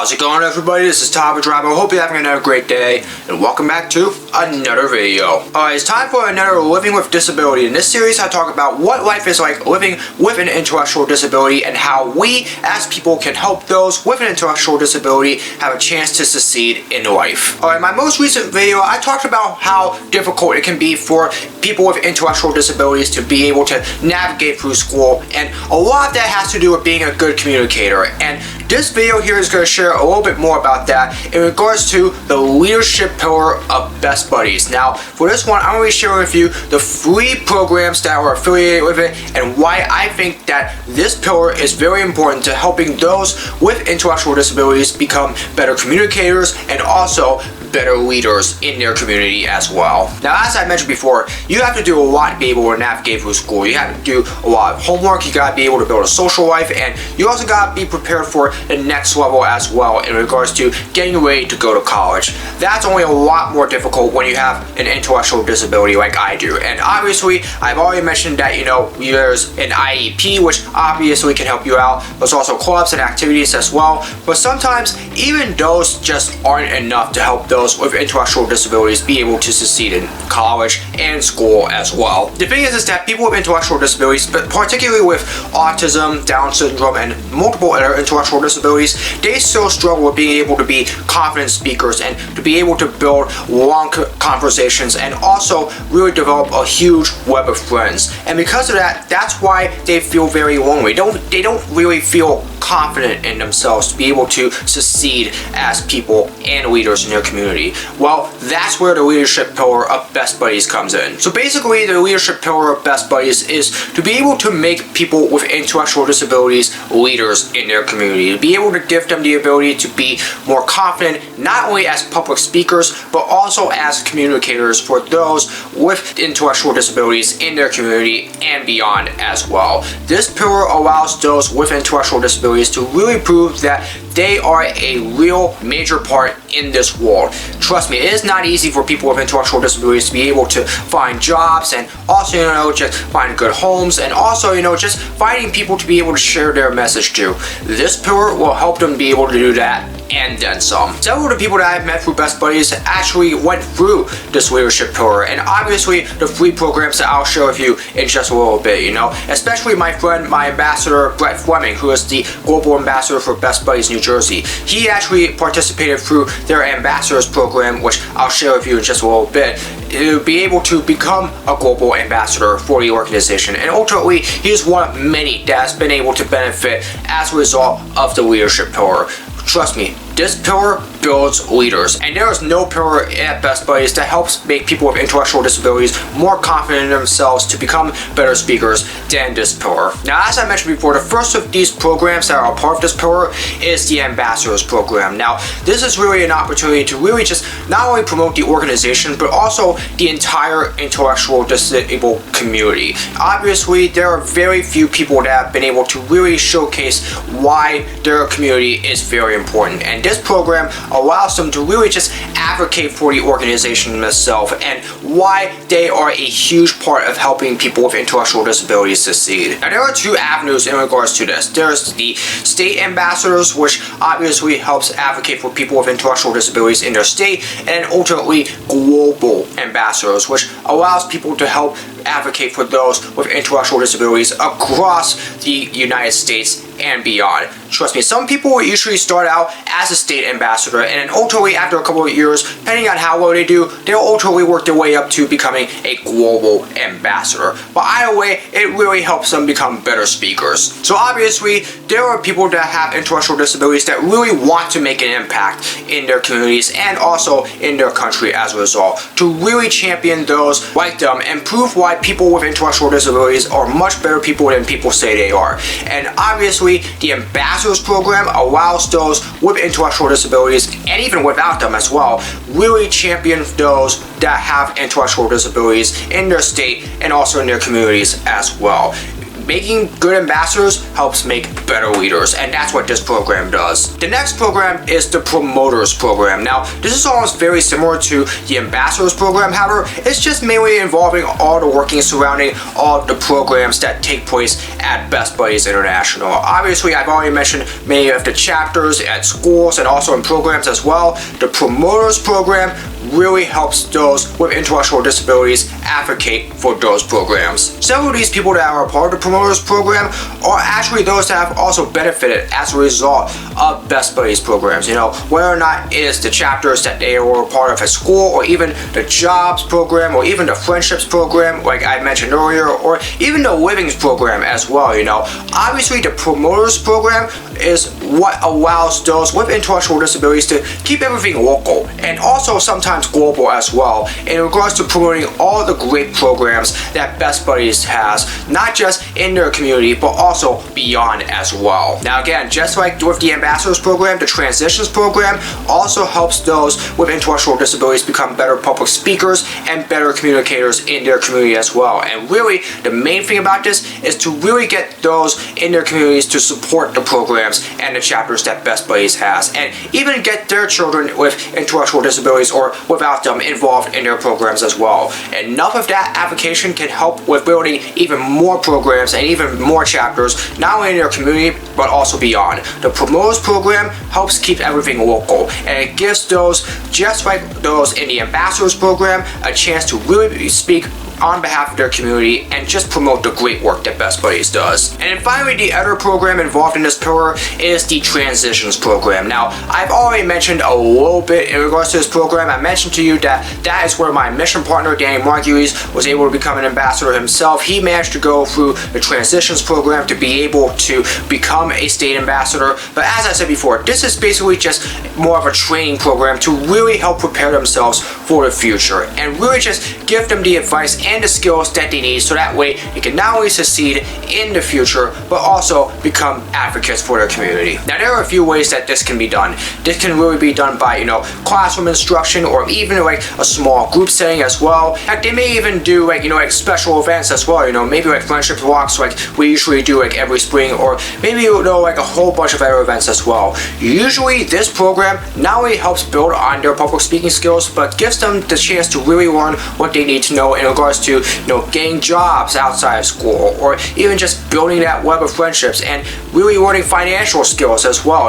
How's it going, everybody? This is Todd Abedrabbo. Hope you're having another great day, and welcome back to another video. Alright, it's time for another Living with Disability. In this series, I talk about what life is like living with an intellectual disability and how we, as people, can help those with an intellectual disability have a chance to succeed in life. Alright, in my most recent video, I talked about how difficult it can be for people with intellectual disabilities to be able to navigate through school, and a lot of that has to do with being a good communicator. And this video here is going to share a little bit more about that in regards to the leadership pillar of Best Buddies. Now, for this one, I'm going to be sharing with you the 3 programs that are affiliated with it and why I think that this pillar is very important to helping those with intellectual disabilities become better communicators and also better leaders in their community as well. Now, as I mentioned before, you have to do a lot to be able to navigate through school. You have to do a lot of homework, you gotta be able to build a social life, and you also gotta be prepared for the next level as well in regards to getting ready to go to college. That's only a lot more difficult when you have an intellectual disability like I do. And obviously, I've already mentioned that, there's an IEP, which obviously can help you out. There's also clubs and activities as well. But sometimes, even those just aren't enough to help those with intellectual disabilities be able to succeed in college and school as well. The thing is that people with intellectual disabilities, but particularly with autism, Down syndrome, and multiple other intellectual disabilities, they still struggle with being able to be confident speakers and to be able to build long conversations and also really develop a huge web of friends. And because of that, that's why they feel very lonely. They don't really feel confident in themselves to be able to succeed as people and leaders in their community. Well, that's where the leadership pillar of Best Buddies comes in. So basically, the leadership pillar of Best Buddies is to be able to make people with intellectual disabilities leaders in their community, to be able to give them the ability to be more confident, not only as public speakers, but also as communicators for those with intellectual disabilities in their community and beyond as well. This pillar allows those with intellectual disabilities to really prove that they are a real major part in this world. Trust me, it is not easy for people with intellectual disabilities to be able to find jobs and also, just find good homes and also, just finding people to be able to share their message to. This pillar will help them be able to do that and then some. Several of the people that I've met through Best Buddies actually went through this leadership pillar, and obviously the 3 programs that I'll share with you in just a little bit, especially my friend, my ambassador, Bret Fleming, who is the global ambassador for Best Buddies New Jersey. He actually participated through their ambassadors program, which I'll share with you in just a little bit, to be able to become a global ambassador for the organization. And ultimately, he's one of many that has been able to benefit as a result of the leadership pillar. Trust me, this pillar builds leaders, and there is no pillar at Best Buddies that helps make people with intellectual disabilities more confident in themselves to become better speakers than this pillar. Now, as I mentioned before, the first of these programs that are a part of this pillar is the Ambassadors Program. Now, this is really an opportunity to really just not only promote the organization, but also the entire intellectual disabled community. Obviously, there are very few people that have been able to really showcase why their community is very important, and this program allows them to really just advocate for the organization itself and why they are a huge part of helping people with intellectual disabilities succeed. Now, there are 2 avenues in regards to this. There's the state ambassadors, which obviously helps advocate for people with intellectual disabilities in their state, and ultimately global ambassadors, which allows people to help advocate for those with intellectual disabilities across the United States and beyond. Trust me, some people usually start out as a state ambassador, and then ultimately after a couple of years, depending on how well they do, they'll ultimately work their way up to becoming a global ambassador. But either way, it really helps them become better speakers. So obviously, there are people that have intellectual disabilities that really want to make an impact in their communities and also in their country as a result, to really champion those like them and prove why people with intellectual disabilities are much better people than people say they are. And obviously, the Ambassadors Program allows those with intellectual disabilities, and even without them as well, really champion those that have intellectual disabilities in their state and also in their communities as well. making good ambassadors helps make better leaders, and that's what this program does. The next program is the Promoters Program. Now, this is almost very similar to the Ambassadors Program, however, it's just mainly involving all the working surrounding all the programs that take place at Best Buddies International. Obviously, I've already mentioned many of the chapters at schools and also in programs as well. The Promoters Program really helps those with intellectual disabilities advocate for those programs. Several of these people that are a part of the Promoters Program are actually those that have also benefited as a result of Best Buddies programs. Whether or not it is the chapters that they were a part of at school, or even the Jobs Program, or even the Friendships Program, like I mentioned earlier, or even the Livings Program as well. Obviously, the Promoters Program is what allows those with intellectual disabilities to keep everything local and also sometimes global as well in regards to promoting all the great programs that Best Buddies has, not just in their community but also beyond as well. Now again, just like with the Ambassadors Program, the Transitions Program also helps those with intellectual disabilities become better public speakers and better communicators in their community as well. And really, the main thing about this is to really get those in their communities to support the programs and the chapters that Best Buddies has, and even get their children with intellectual disabilities or without them involved in their programs as well. Enough of that advocacy can help with building even more programs and even more chapters, not only in their community but also beyond. The Promoters Program helps keep everything local, and it gives those, just like those in the Ambassadors Program, a chance to really speak on behalf of their community and just promote the great work that Best Buddies does. And then finally, the other program involved in this pillar is the Transitions Program. Now, I've already mentioned a little bit in regards to this program. I mentioned to you that that is where my mission partner, Danny Margulies, was able to become an ambassador himself. He managed to go through the Transitions Program to be able to become a state ambassador. But as I said before, this is basically just more of a training program to really help prepare themselves for the future and really just give them the advice and the skills that they need, so that way they can not only succeed in the future but also become advocates for their community. Now, there are a few ways that this can be done. This can really be done by classroom instruction, or even like a small group setting as well. Heck, they may even do like special events as well. Maybe like friendship walks like we usually do like every spring, or maybe like a whole bunch of other events as well. Usually this program not only helps build on their public speaking skills but gives them the chance to really learn what they need to know in regards to getting jobs outside of school, or even just building that web of friendships and really learning financial skills as well.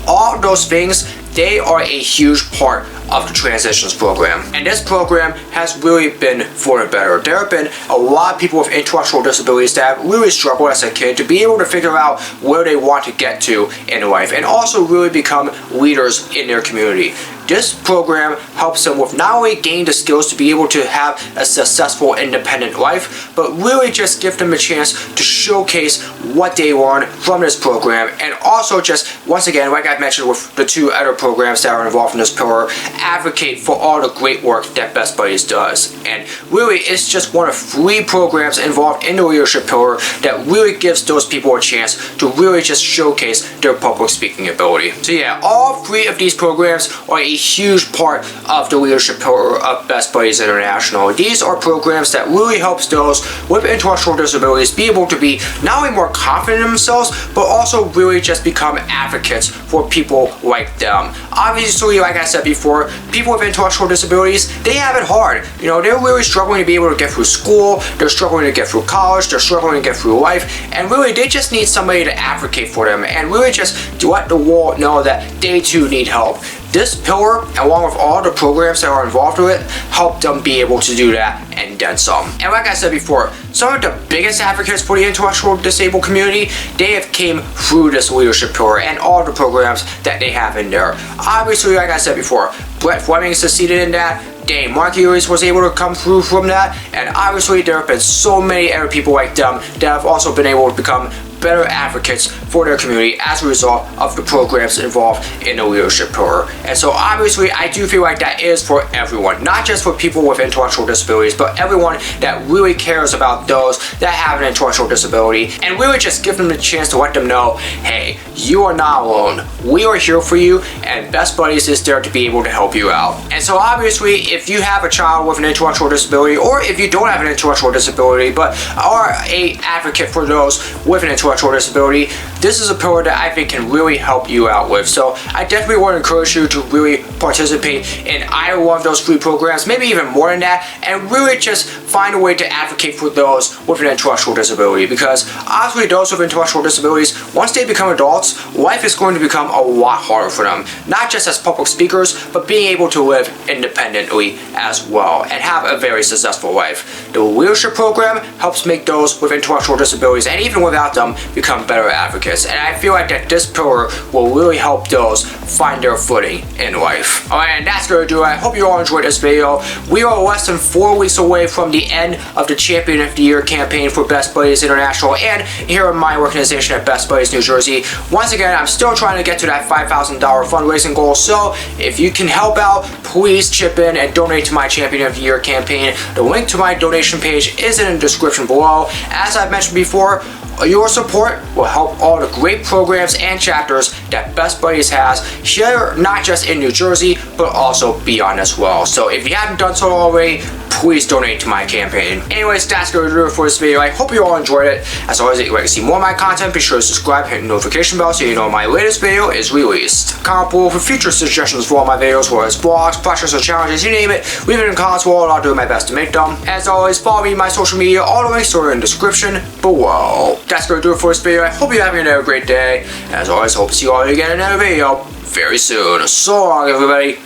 All those things, they are a huge part of the Transitions Program. And this program has really been for the better. There have been a lot of people with intellectual disabilities that have really struggled as a kid to be able to figure out where they want to get to in life, and also really become leaders in their community. This program helps them with not only gain the skills to be able to have a successful independent life, but really just give them a chance to showcase what they learn from this program, and also just, once again, like I mentioned with the two other programs that are involved in this pillar, advocate for all the great work that Best Buddies does. And really, it's just one of 3 programs involved in the leadership pillar that really gives those people a chance to really just showcase their public speaking ability. So yeah, all 3 of these programs are a huge part of the leadership pillar of Best Buddies International. These are programs that really helps those with intellectual disabilities be able to be not only more confident in themselves, but also really just become advocates for people like them. Obviously, like I said before, people with intellectual disabilities, they have it hard. They're really struggling to be able to get through school, they're struggling to get through college, they're struggling to get through life, and really they just need somebody to advocate for them and really just to let the world know that they too need help. This pillar, along with all the programs that are involved with it, help them be able to do that and then some. And like I said before, some of the biggest advocates for the intellectual disabled community, they have came through this leadership pillar and all the programs that they have in there. Obviously, like I said before, Bret Fleming succeeded in that. Danny Margulies was able to come through from that, and obviously there have been so many other people like them that have also been able to become better advocates for their community as a result of the programs involved in the leadership pillar. And so obviously I do feel like that is for everyone, not just for people with intellectual disabilities, but everyone that really cares about those that have an intellectual disability, and really just give them the chance to let them know, hey, you are not alone. We are here for you, and Best Buddies is there to be able to help you out. And so obviously, if you have a child with an intellectual disability, or if you don't have an intellectual disability but are an advocate for those with an intellectual disability, this is a pillar that I think can really help you out with. So I definitely want to encourage you to really participate in either one of those free programs, maybe even more than that, and really just find a way to advocate for those with an intellectual disability, because obviously those with intellectual disabilities, once they become adults, life is going to become a lot harder for them, not just as public speakers, but being able to live independently as well and have a very successful life. The leadership program helps make those with intellectual disabilities, and even without them, become better advocates. And I feel like that this pillar will really help those find their footing in life. Alright, and that's going to do it. I hope you all enjoyed this video. We are less than 4 weeks away from the end of the Champion of the Year campaign for Best Buddies International and here in my organization at Best Buddies New Jersey. Once again, I'm still trying to get to that $5,000 fundraising goal, so if you can help out, please chip in and donate to my Champion of the Year campaign. The link to my donation page is in the description below. As I've mentioned before, your support will help all the great programs and chapters that Best Buddies has here, not just in New Jersey, but also beyond as well. So if you haven't done so already, please donate to my campaign. Anyways, that's going to do it for this video. I hope you all enjoyed it. As always, if you'd like to see more of my content, be sure to subscribe, hit the notification bell so you know when my latest video is released. Comment below for future suggestions for all my videos, whether it's blogs, pressures, or challenges, you name it. Leave it in the comments below and I'll do my best to make them. As always, follow me on my social media. All the links are in the description below. That's going to do it for this video. I hope you're having another great day. As always, hope to see you all again in another video very soon. So long, everybody.